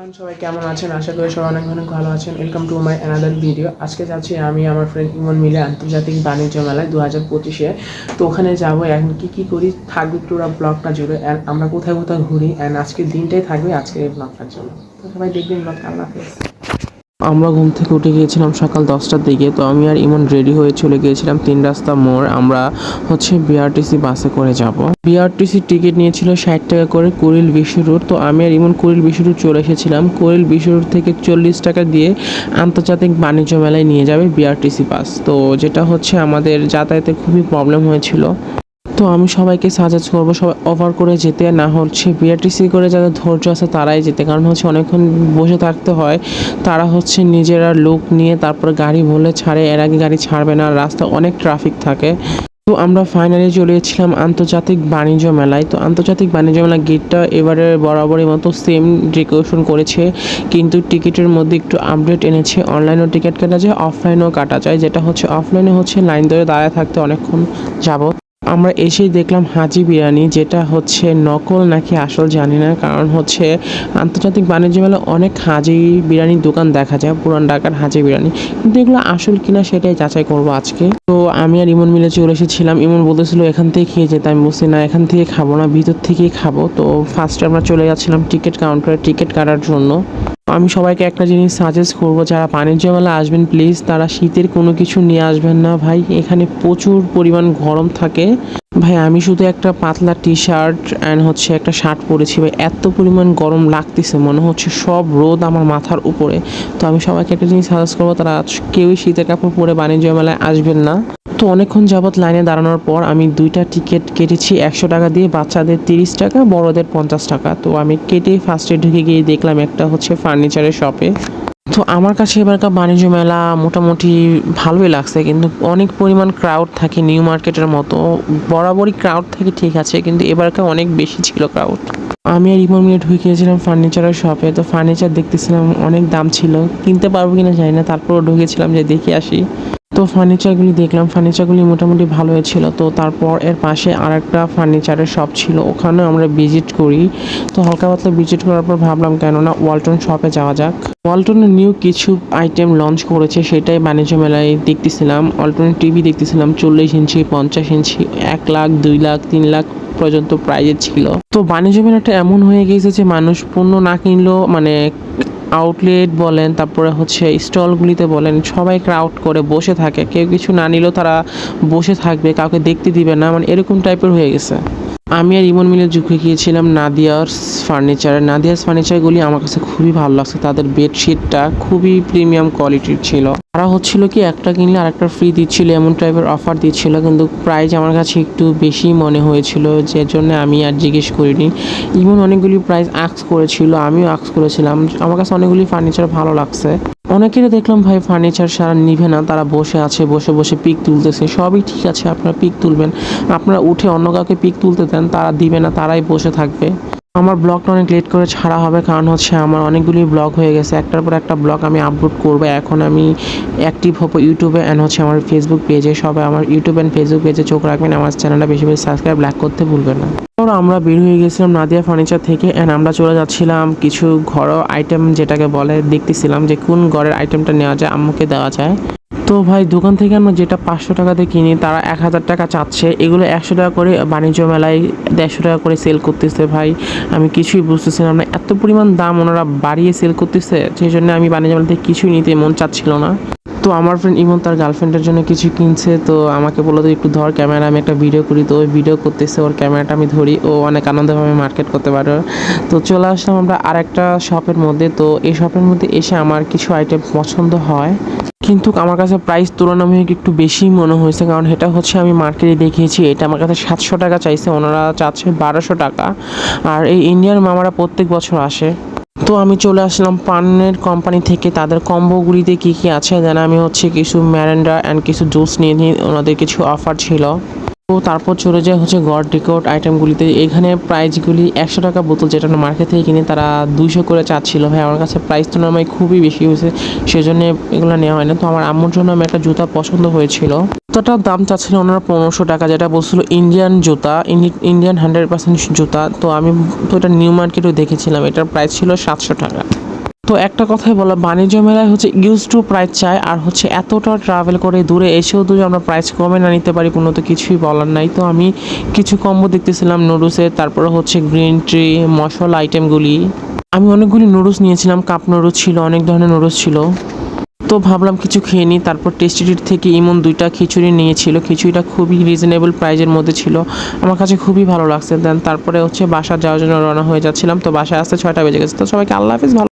সবাই কেমন আছেন? আশা করি সবাই অনেক অনেক ভালো আছেন। Welcome to my another video. আজকে যাচ্ছি আমি আমার ফ্রেন্ড ইমন মিলে আন্তর্জাতিক বাণিজ্য মেলায় 2025-এ। তো ওখানে যাবো, এখন কী করি থাকবে পুরো ব্লগটা জুড়ে, অ্যান্ড আমরা কোথায় কোথায় ঘুরি, অ্যান্ড আজকের দিনটাই থাকবে আজকের এই ব্লগটার জন্য। তো সবাই দেখবেন ব্লগটা। আল্লাহ হাফেজ। আমরা ঘুম থেকে উঠে গিয়েছিলাম সকাল 10টার দিকে। তো আমি আর ইমন রেডি হয়ে চলে গিয়েছিলাম 3 রাস্তা মোড়। আমরা বিআরটিসি বাসে করে যাব। বিআরটিসি টিকিট নিয়েছিল 60 টাকা করে কুড়িল বিশ্ব রোড। তো আমি আর ইমন কুড়িল বিশ্ব রোড চলে এসেছিলাম। কুড়িল বিশ্ব রোড থেকে 40 টাকা দিয়ে আন্তর্জাতিক বাণিজ্য মেলায় নিয়ে যাবে বিআরটিসি বাস। তো যেটা আমাদের যাতায়াতে খুবই প্রবলেম হয়েছিল। তো আমি সবাইকে সাজেস্ট করবো সবাই ওভার করে যেতে, না বিআরটিসি করে যাদের ধৈর্য আছে তারাই যেতে। কারণ অনেকক্ষণ বসে থাকতে হয়। তারা নিজেরা লোক নিয়ে তারপরে গাড়ি বলে ছাড়ে, এর আগে গাড়ি ছাড়বে না, রাস্তা অনেক ট্রাফিক থাকে। তো আমরা ফাইনালি চলে এসেছিলাম আন্তর্জাতিক বাণিজ্য মেলায়। তো আন্তর্জাতিক বাণিজ্য মেলা গেটটা এবারে বরাবরের মতো সেম ডেকোরেশন করেছে, কিন্তু টিকিটের মধ্যে একটু আপডেট এনেছে। অনলাইনেও টিকিট কাটা যায়, অফলাইনেও কাটা যায়। যেটা অফলাইনে লাইন ধরে দাঁড়ায় থাকতে অনেকক্ষণ যাবত। আমরা এসেই দেখলাম হাজি বিরিয়ানি, যেটা নকল নাকি আসল জানি না। কারণ আন্তর্জাতিক বাণিজ্য মেলা অনেক হাজি বিরিয়ানির দোকান দেখা যায়, পুরান ঢাকার হাজি বিরিয়ানি, কিন্তু এগুলো আসল কিনা সেটাই যাচাই করবো আজকে। তো আমি আর ইমন মিলে চলে এসেছিলাম। ইমন বলতেছিল এখান থেকে খেয়ে যেতে, আমি বলছি না এখান থেকে খাবো না, ভিতর থেকেই খাবো। তো ফার্স্টে আমরা চলে যাচ্ছিলাম টিকিট কাউন্টারে টিকিট কাটার জন্য। আমি সবাইকে একটা জিনিস সাজেস্ট করবো, যারা বাণিজ্য মেলা আসবেন প্লিজ তারা শীতের কোনো কিছু নিয়ে আসবেন না ভাই। এখানে প্রচুর পরিমাণ গরম থাকে ভাই। আমি শুধু একটা পাতলা টি শার্ট অ্যান্ড একটা শার্ট পরেছি ভাই, এত পরিমাণ গরম লাগতেছে, মনে সব রোদ আমার মাথার উপরে। তো আমি সবাইকে একটা জিনিস সাজেস্ট করবো, তারা কেউই শীতের কাপড় পরে বাণিজ্য মেলায় আসবেন না। তো অনেকক্ষণ যাবৎ লাইনে দাঁড়ানোর পর আমি 2টা টিকিট কেটেছি 100 টাকা দিয়ে, বাচ্চাদের 30 টাকা, বড়দের 50 টাকা। তো আমি কেটে ফার্স্টে ঢুকে গিয়ে দেখলাম একটা ফার্নিচারের শপে। তো আমার কাছে এবারকার বাণিজ্য মেলা মোটামুটি ভালোই লাগছে, কিন্তু অনেক পরিমাণ ক্রাউড থাকে, নিউ মার্কেটের মতো। বরাবরই ক্রাউড থাকে ঠিক আছে, কিন্তু এবারকার অনেক বেশি ছিল ক্রাউড। আমি আর ইমন মিলে ঢুকে গিয়েছিলাম ফার্নিচারের শপে। তো ফার্নিচার দেখতেছিলাম, অনেক দাম ছিল, কিনতে পারবো কিনা জানি না, তারপরও ঢুকেছিলাম যে দেখে আসি। তো ফার্নিচারগুলি দেখলাম, ফার্নিচারগুলি মোটামুটি ভালো হয়েছিল। তো তারপর এর পাশে আরেকটা ফার্নিচারের শপ ছিল, ওখানে আমরা ভিজিট করি। তো হালকা পাতলা ভিজিট করার পর ভাবলাম কেননা ওয়ালটন শপে যাওয়া যাক। ওয়ালটনের নিউ কিছু আইটেম লঞ্চ করেছে, সেটাই বাণিজ্য মেলায় দেখতেছিলাম। ওয়ালটনের টিভি দেখতেছিলাম 40 ইঞ্চি, 50 ইঞ্চি, 1 লাখ, 2 লাখ, 3 লাখ পর্যন্ত প্রাইজের ছিল। তো বাণিজ্য মেলাটা এমন হয়ে গিয়েছে যে মানুষ পণ্য না কিনলেও আউটলেট বলেন, তারপরে স্টলগুলিতে বলেন, সবাই ক্রাউড করে বসে থাকে। কেউ কিছু না নিলেও তারা বসে থাকবে, কাউকে দেখতে দিবে না, এরকম টাইপের হয়ে গেছে। আমি আর ইমন মিলে ঢুকে গিয়েছিলাম নাদিয়াস ফার্নিচারগুলি আমার কাছে খুবই ভালো লাগছে। তাদের বেডশিটটা খুবই প্রিমিয়াম কোয়ালিটির ছিল। তারা কি একটা কিনলে আরেকটা ফ্রি দিচ্ছিল, এমন টাইপের অফার দিচ্ছিল, কিন্তু প্রাইস আমার কাছে একটু বেশি মনে হয়েছিল, যে জন্য আমি আর জিজ্ঞেস করিনি। ইমন অনেকগুলি প্রাইস আস্ক করেছিল, আমিও আস্ক করেছিলাম। আমার কাছে অনেকগুলি ফার্নিচার ভালো লাগছে। অনেকেরই দেখলাম ভাই ফার্নিচার সারা নিভে না, তারা বসে আছে, বসে বসে পিক তুলতেছে। সবই ঠিক আছে, আপনারা পিক তুলবেন, আপনারা উঠে অন্য কাউকে পিক তুলতে দেন, তারা দিবে না, তারাই বসে থাকবে। আমার ব্লগটা অনেক লেট করে ছাড়া হবে, কারণ আমার অনেকগুলি ব্লগ হয়ে গেছে, একটার পর একটা ব্লগ আমি আপলোড করবো। এখন আমি অ্যাক্টিভ হবো ইউটিউবে অ্যান্ড আমার ফেসবুক পেজে। সবাই আমার ইউটিউব অ্যান্ড ফেসবুক পেজে চোখ রাখবেন, আমার চ্যানেলটা বেশি বেশি সাবস্ক্রাইব লাইক করতে ভুলবেন না। আমরা বের হয়ে গেছিলাম নাদিয়া ফার্নিচার থেকে, অ্যান্ড আমরা চলে যাচ্ছিলাম কিছু ঘরোয়া আইটেম যেটাকে বলে, দেখতেছিলাম যে কোন ঘরের আইটেমটা নেওয়া যায়, আম্মুকে দেওয়া যায়। তো ভাই দোকান থেকে আমরা যেটা 500 টাকাতে কিনি, তারা 1000 টাকা চাচ্ছে। এগুলো 100 টাকা করে বাণিজ্য মেলায় 150 টাকা করে সেল করতেছে। ভাই আমি কিছুই বুঝতেছিলাম না, এত পরিমাণ দাম ওনারা বাড়িয়ে সেল করতেছে, সেই জন্য আমি বাণিজ্য মেলা থেকে কিছুই নিতে মন চাচ্ছিল না। তো আমার ফ্রেন্ড ইমন তার গার্লফ্রেন্ডের জন্য কিছু কিনছে, তো আমাকে বললো তো একটু ধর ক্যামেরা, আমি একটা ভিডিও করি। তো ওই ভিডিও করতেছে, ওর ক্যামেরাটা আমি ধরি, ও অনেক আনন্দভাবে মার্কেট করতে পারে। তো চলে আসলাম আমরা আরেকটা শপের মধ্যে। তো এই শপের মধ্যে এসে আমার কিছু আইটেম পছন্দ হয়, কিন্তু আমার কাছে প্রাইস তুলনামূলক একটু বেশি মনে হয়েছে। কারণ এটা আমি মার্কেটে দেখিয়েছি, এটা আমার কাছে 700 টাকা চাইছে, ওনারা চাচ্ছে 1200 টাকা। আর এই ইন্ডিয়ান মামারা প্রত্যেক বছর আসে। তো আমি চলে আসলাম পানের কোম্পানি থেকে, তাদের কম্বোগুলিতে কী কী আছে যেন আমি কিছু ম্যারেন্ডা অ্যান্ড কিছু জুস নিয়ে নিই, ওনাদের কিছু অফার ছিল। তো তারপর চলে যায় গড ডেকোরেট আইটেমগুলিতে। এখানে প্রাইসগুলি 100 টাকা বোতল, যেটা মার্কেট থেকে কিনে তারা 200 করে চাচ্ছিল। ভাই আমার কাছে প্রাইস তো নামাই খুবই বেশি হয়েছে, সেজন্য এগুলো নেওয়া হয় না। তো আমার আম্মুর জন্য আমি একটা জুতা পছন্দ হয়েছিল, জুতাটার দাম চাচ্ছিল ওনারা 1500 টাকা, যেটা বলছিল ইন্ডিয়ান জুতা, ইন্ডিয়ান 100% জুতা। তো আমি তো এটা নিউ মার্কেটেও দেখেছিলাম, এটার প্রাইস ছিল 700 টাকা। তো একটা কথাই বলা, বাণিজ্য মেলায় হচ্ছে ইউজ টু প্রাইস চাই, আর হচ্ছে এতটা ট্রাভেল করে দূরে এসেও যদি আমরা প্রাইস কমে না নিতে পারি কোনো তো কিছুই বলার নাই। তো আমি কিছু কম্বো দেখতেছিলাম নুডলসের, তারপরে হচ্ছে গ্রিন টি মশলা আইটেমগুলি। আমি অনেকগুলি নুডলস নিয়েছিলাম, কাপ নুডলস ছিল, অনেক ধরনের নুডলস ছিল। তো ভাবলাম কিছু খেয়ে নিই। তারপর টেস্টি ট্রিট থেকে ইমন 2টা খিচুড়ি নিয়েছিল, খিচুড়িটা খুবই রিজনেবল প্রাইজের মধ্যে ছিল, আমার কাছে খুবই ভালো লাগছে। দেন তারপরে হচ্ছে বাসা যাওয়ার জন্য রওনা হয়ে যাচ্ছিলাম। তো বাসায় আসতে 6টা বেজে গেছে। তো সবাইকে আল্লাহ হাফিজ। ভালো